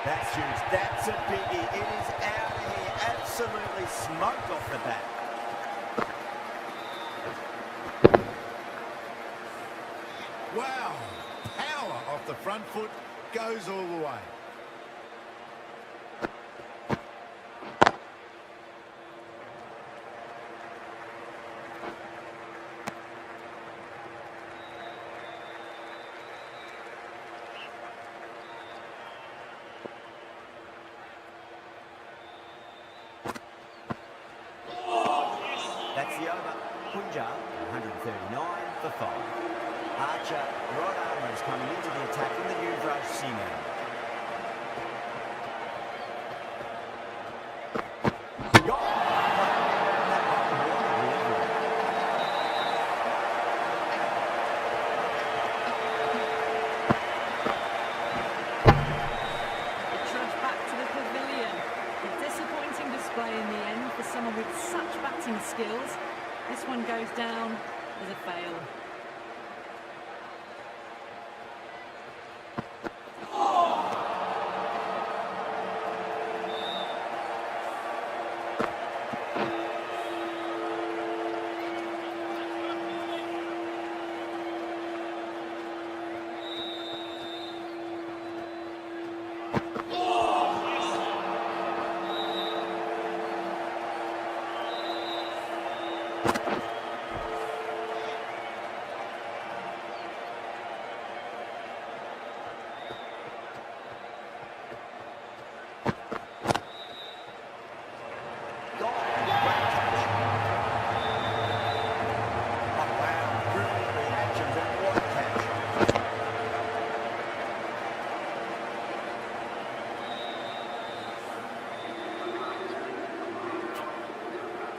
That's huge. That's a biggie. It is out of here. Absolutely smoked off the bat. Wow. Power off the front foot goes all the way. That's the over. Punjab, 139 for 5. Archer, right armour is coming into the attack from the Yuvraj Singh end. Got They trudge back to the pavilion. A disappointing display in the end for someone with such batting skills. This one goes down as a fail.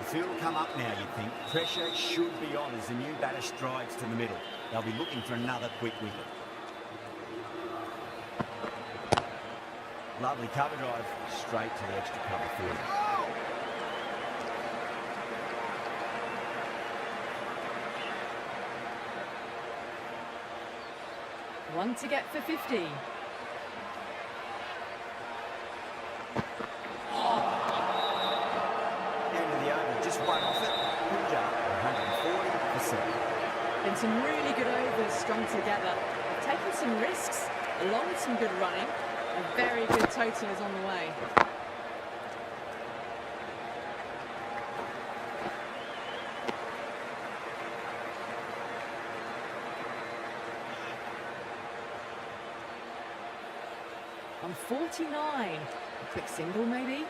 Field will come up now, you'd think. Pressure should be on as the new batter strides to the middle. They'll be looking for another quick wicket. Lovely cover drive, straight to the extra cover field. One to get for 50. End of the over, just one off it. Punjab, 140 for 7. Been some really good overs strung together. They've taken some risks, along with some good running. A very good total is on the way. On 49. A quick single, maybe?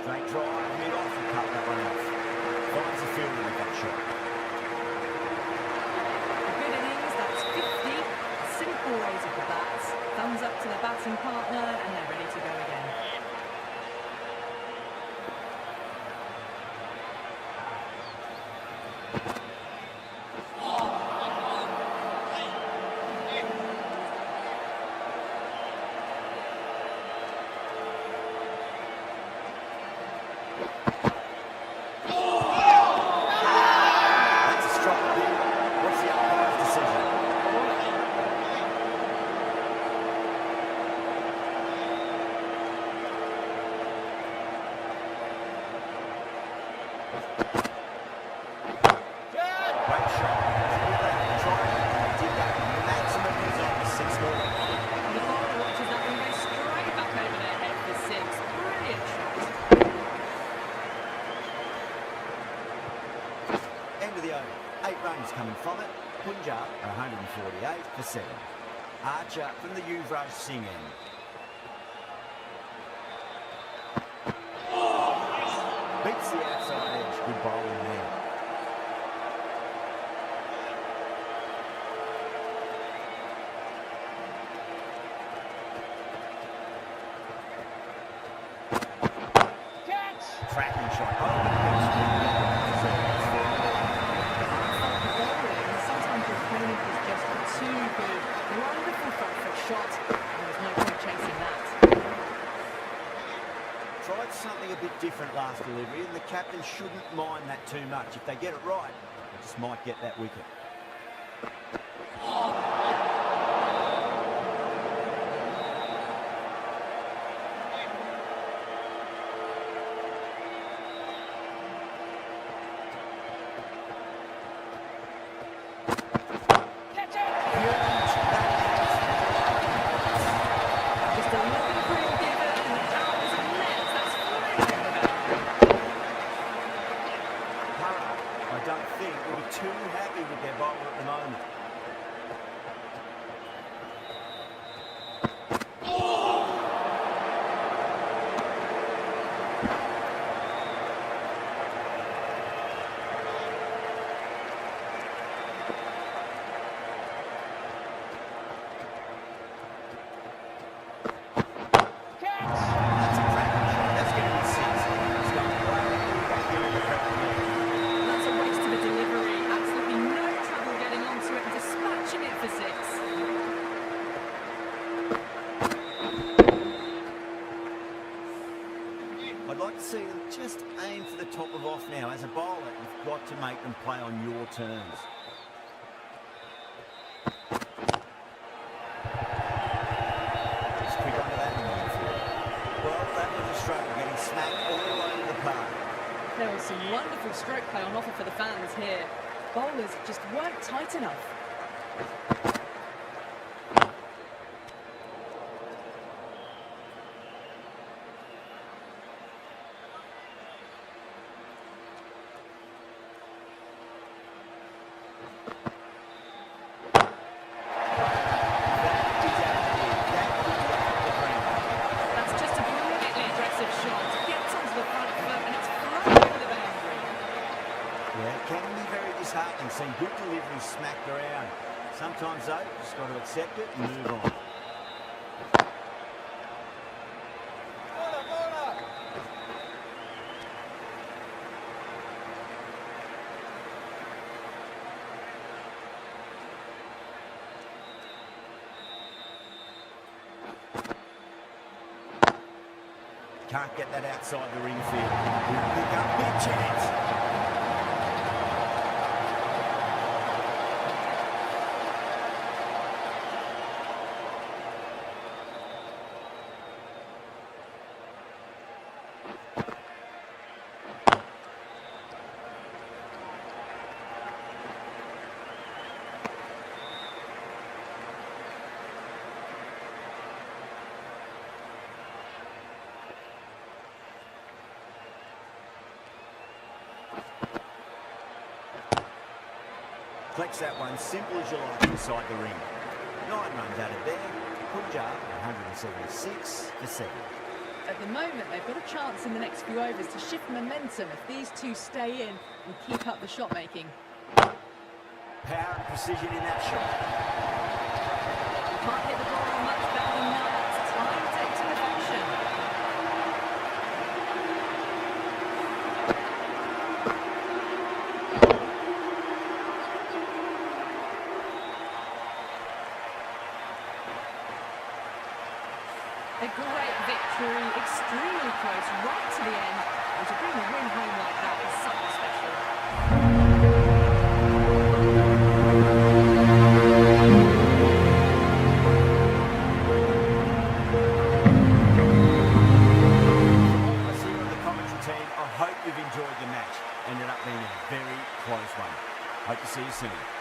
Straight drive, mid-off, and cut that one off. Finds the fielder with that shot. A good innings, that's 50. A simple raise of the bats. Thumbs up to the batting partner, and they're ready to go again. That's a strike there. What's the umpire's decision? Great shot. Did that maximum result is 6 more. The bowler watches that one go straight back over their head for 6. Brilliant shot. End of the over. 8 runs coming from it. Punjab, 148 for 7. Archer from the Yuvraj Singh end. Beats the outside edge. Good bowling there. Tracking shot. Oh, the pitch. Sometimes your opponent is just too good. Wonderful front foot shot. There's no point chasing that. Tried something a bit different last delivery, and the captain shouldn't mind that too much. If they get it right, they just might get that wicket. Just a little room given, and the powers and nets. That's flying over there. I don't think will be too happy with their bowler at the moment. That's a cracking shot. That's going to be 6. It's going way back into the crowd. That's a waste of a delivery. Absolutely no trouble getting onto it and dispatching it for 6. I'd like to see them just aim for the top of off now. As a bowler, you've got to make them play on your terms. Just quick under that in the infield. Well, that was a struggle, getting smacked all over the park. There was some wonderful stroke play on offer for the fans here. Bowlers just weren't tight enough. That's just a brilliantly aggressive shot. Gets onto the front foot and it's flying over the boundary. Yeah, it can be very disheartening seeing good delivery smacked around. Sometimes though, you just got to accept it and move on. Can't get that outside the ring field. He'll pick up big chance. Flex that one, simple as you like, inside the ring. 9 runs out of there. Punjab, 176 for 7. At the moment, they've got a chance in the next few overs to shift momentum if these two stay in and keep up the shot making. Power and precision in that shot. Can't hit the ball much better than that. Time to action. A great victory, extremely close, right to the end. And to bring the win home like that is something special. All of us here on the commentary team, I hope you've enjoyed the match. Ended up being a very close one. Hope to see you soon.